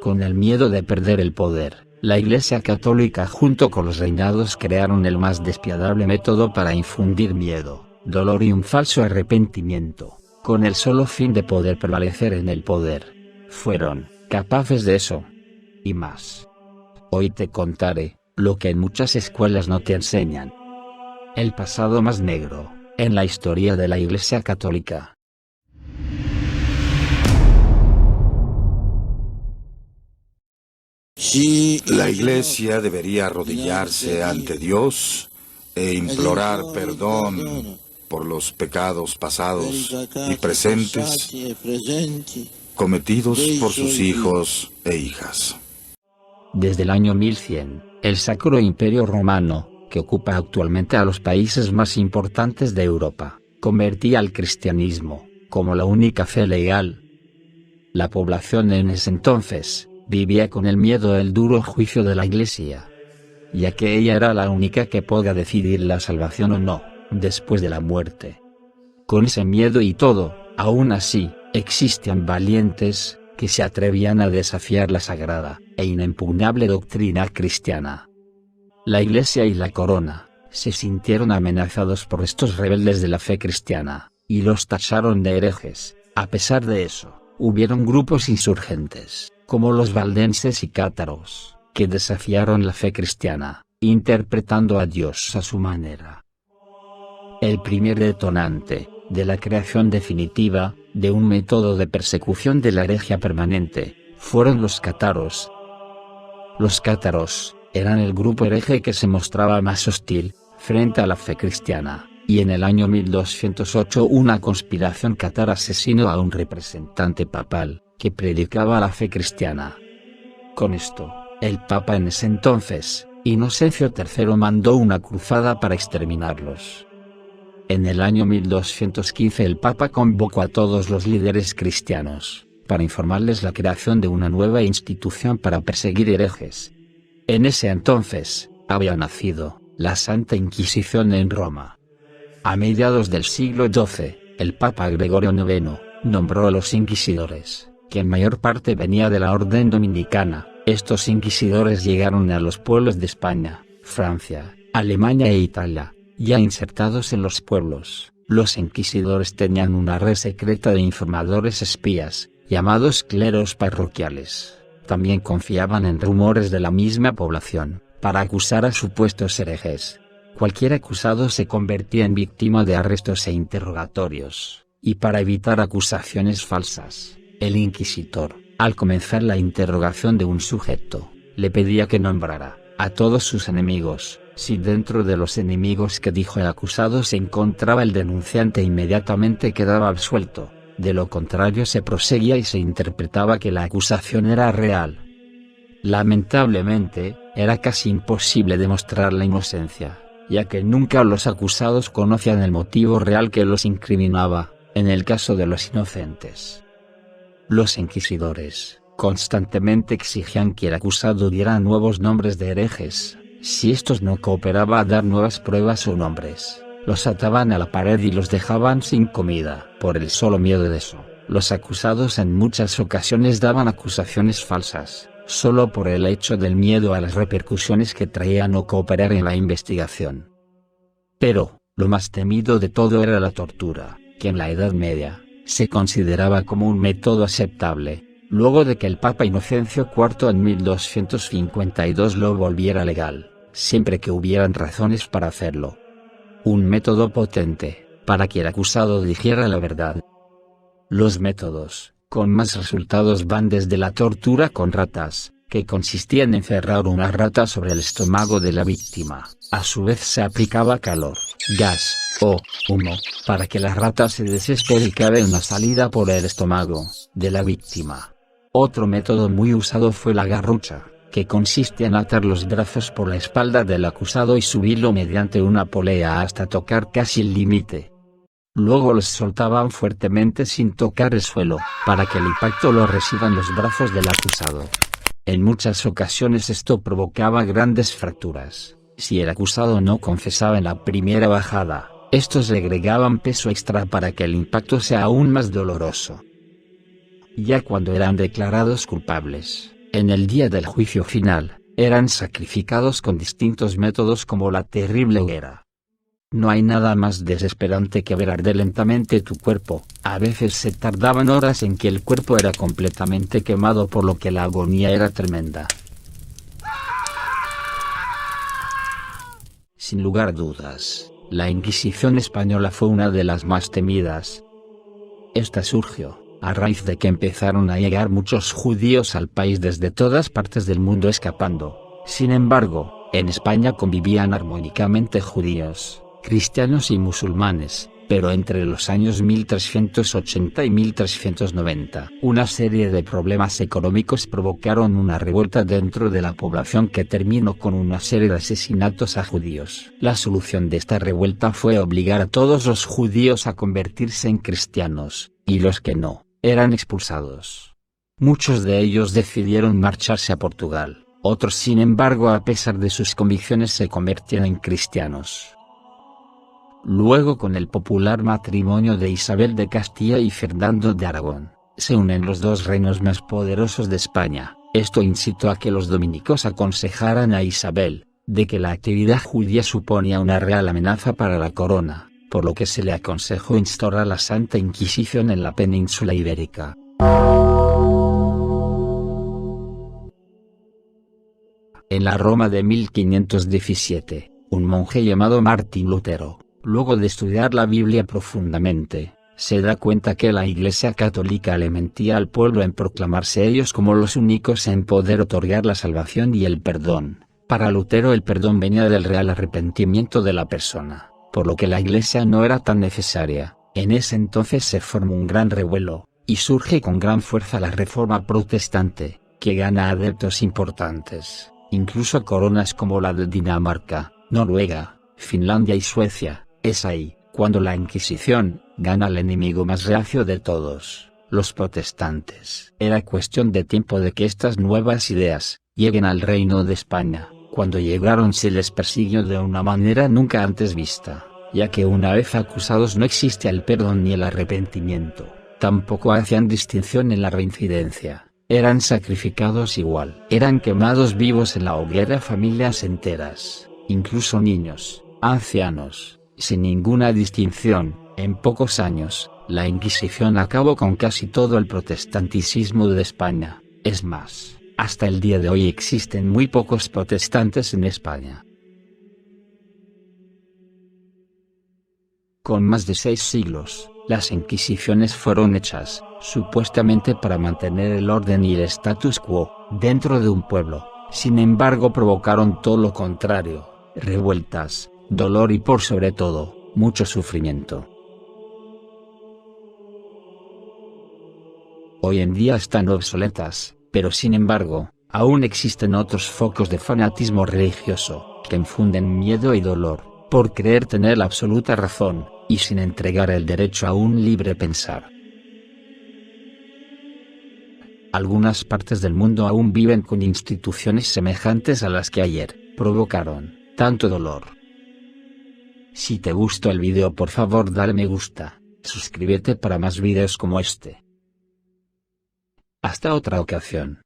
Con el miedo de perder el poder, la Iglesia Católica junto con los reinados crearon el más despiadable método para infundir miedo, dolor y un falso arrepentimiento, con el solo fin de poder prevalecer en el poder. Fueron capaces de eso. Y más. Hoy te contaré lo que en muchas escuelas no te enseñan. El pasado más negro en la historia de la Iglesia Católica. Y la Iglesia debería arrodillarse ante Dios e implorar perdón por los pecados pasados y presentes cometidos por sus hijos e hijas. Desde el año 1100, el Sacro Imperio Romano, que ocupa actualmente a los países más importantes de Europa, convertía al cristianismo como la única fe legal. La población en ese entonces vivía con el miedo del duro juicio de la Iglesia, ya que ella era la única que podía decidir la salvación o no, después de la muerte. Con ese miedo y todo, aún así, existían valientes que se atrevían a desafiar la sagrada e inexpugnable doctrina cristiana. La Iglesia y la corona se sintieron amenazados por estos rebeldes de la fe cristiana, y los tacharon de herejes. A pesar de eso, hubieron grupos insurgentes, como los valdenses y cátaros, que desafiaron la fe cristiana, interpretando a Dios a su manera. El primer detonante de la creación definitiva de un método de persecución de la herejía permanente fueron los cátaros. Los cátaros eran el grupo hereje que se mostraba más hostil frente a la fe cristiana, y en el año 1208 una conspiración cátara asesinó a un representante papal que predicaba la fe cristiana. Con esto, el papa en ese entonces, Inocencio III, mandó una cruzada para exterminarlos. En el año 1215 el papa convocó a todos los líderes cristianos para informarles la creación de una nueva institución para perseguir herejes. En ese entonces, había nacido la Santa Inquisición en Roma. A mediados del siglo XII, el Papa Gregorio IX nombró a los inquisidores, que en mayor parte venía de la orden dominicana. Estos inquisidores llegaron a los pueblos de España, Francia, Alemania e Italia. Ya insertados en los pueblos, los inquisidores tenían una red secreta de informadores espías, llamados cleros parroquiales. También confiaban en rumores de la misma población, para acusar a supuestos herejes. Cualquier acusado se convertía en víctima de arrestos e interrogatorios, y para evitar acusaciones falsas, el inquisidor, al comenzar la interrogación de un sujeto, le pedía que nombrara a todos sus enemigos. Si dentro de los enemigos que dijo el acusado se encontraba el denunciante, inmediatamente quedaba absuelto. De lo contrario se proseguía y se interpretaba que la acusación era real. Lamentablemente, era casi imposible demostrar la inocencia, ya que nunca los acusados conocían el motivo real que los incriminaba, en el caso de los inocentes. Los inquisidores constantemente exigían que el acusado diera nuevos nombres de herejes. Si estos no cooperaban a dar nuevas pruebas o nombres, los ataban a la pared y los dejaban sin comida. Por el solo miedo de eso, los acusados en muchas ocasiones daban acusaciones falsas, solo por el hecho del miedo a las repercusiones que traía no cooperar en la investigación. Pero, lo más temido de todo era la tortura, que en la Edad Media se consideraba como un método aceptable, luego de que el Papa Inocencio IV en 1252 lo volviera legal, siempre que hubieran razones para hacerlo. Un método potente, para que el acusado dijera la verdad. Los métodos con más resultados van desde la tortura con ratas, que consistía en encerrar una rata sobre el estómago de la víctima. A su vez se aplicaba calor, gas o humo, para que la rata se desespere y cabe una salida por el estómago de la víctima. Otro método muy usado fue la garrucha, que consiste en atar los brazos por la espalda del acusado y subirlo mediante una polea hasta tocar casi el límite. Luego los soltaban fuertemente sin tocar el suelo, para que el impacto lo reciban los brazos del acusado. En muchas ocasiones esto provocaba grandes fracturas. Si el acusado no confesaba en la primera bajada, estos le agregaban peso extra para que el impacto sea aún más doloroso. Ya cuando eran declarados culpables, En el día del juicio final, eran sacrificados con distintos métodos como la terrible hoguera. No hay nada más desesperante que ver arder lentamente tu cuerpo. A veces se tardaban horas en que el cuerpo era completamente quemado, por lo que la agonía era tremenda. Sin lugar a dudas, la Inquisición española fue una de las más temidas. Esta surgió a raíz de que empezaron a llegar muchos judíos al país desde todas partes del mundo escapando. Sin embargo, en España convivían armónicamente judíos, cristianos y musulmanes, pero entre los años 1380 y 1390, una serie de problemas económicos provocaron una revuelta dentro de la población que terminó con una serie de asesinatos a judíos. La solución de esta revuelta fue obligar a todos los judíos a convertirse en cristianos, y los que no, eran expulsados. Muchos de ellos decidieron marcharse a Portugal, otros sin embargo a pesar de sus convicciones se convirtieron en cristianos. Luego, con el popular matrimonio de Isabel de Castilla y Fernando de Aragón, se unen los dos reinos más poderosos de España. Esto incitó a que los dominicos aconsejaran a Isabel, de que la actividad judía suponía una real amenaza para la corona, por lo que se le aconsejó instaurar la Santa Inquisición en la península ibérica. En la Roma de 1517, un monje llamado Martín Lutero, luego de estudiar la Biblia profundamente, se da cuenta que la Iglesia Católica le mentía al pueblo en proclamarse ellos como los únicos en poder otorgar la salvación y el perdón. Para Lutero el perdón venía del real arrepentimiento de la persona, por lo que la Iglesia no era tan necesaria. En ese entonces se forma un gran revuelo, y surge con gran fuerza la Reforma Protestante, que gana adeptos importantes, incluso coronas como la de Dinamarca, Noruega, Finlandia y Suecia. Es ahí, cuando la Inquisición gana al enemigo más reacio de todos, los protestantes. Era cuestión de tiempo de que estas nuevas ideas lleguen al Reino de España. Cuando llegaron se les persiguió de una manera nunca antes vista, ya que una vez acusados no existe el perdón ni el arrepentimiento. Tampoco hacían distinción en la reincidencia. Eran sacrificados igual. Eran quemados vivos en la hoguera familias enteras, incluso niños, ancianos, sin ninguna distinción. En pocos años, la Inquisición acabó con casi todo el protestantismo de España. Es más, hasta el día de hoy existen muy pocos protestantes en España. Con más de 6 siglos, las Inquisiciones fueron hechas, supuestamente para mantener el orden y el status quo, dentro de un pueblo. Sin embargo provocaron todo lo contrario, revueltas, dolor y por sobre todo, mucho sufrimiento. Hoy en día están obsoletas, pero sin embargo, aún existen otros focos de fanatismo religioso, que infunden miedo y dolor, por creer tener la absoluta razón, y sin entregar el derecho a un libre pensar. Algunas partes del mundo aún viven con instituciones semejantes a las que ayer provocaron tanto dolor. Si te gustó el video, por favor dale me gusta, suscríbete para más videos como este. Hasta otra ocasión.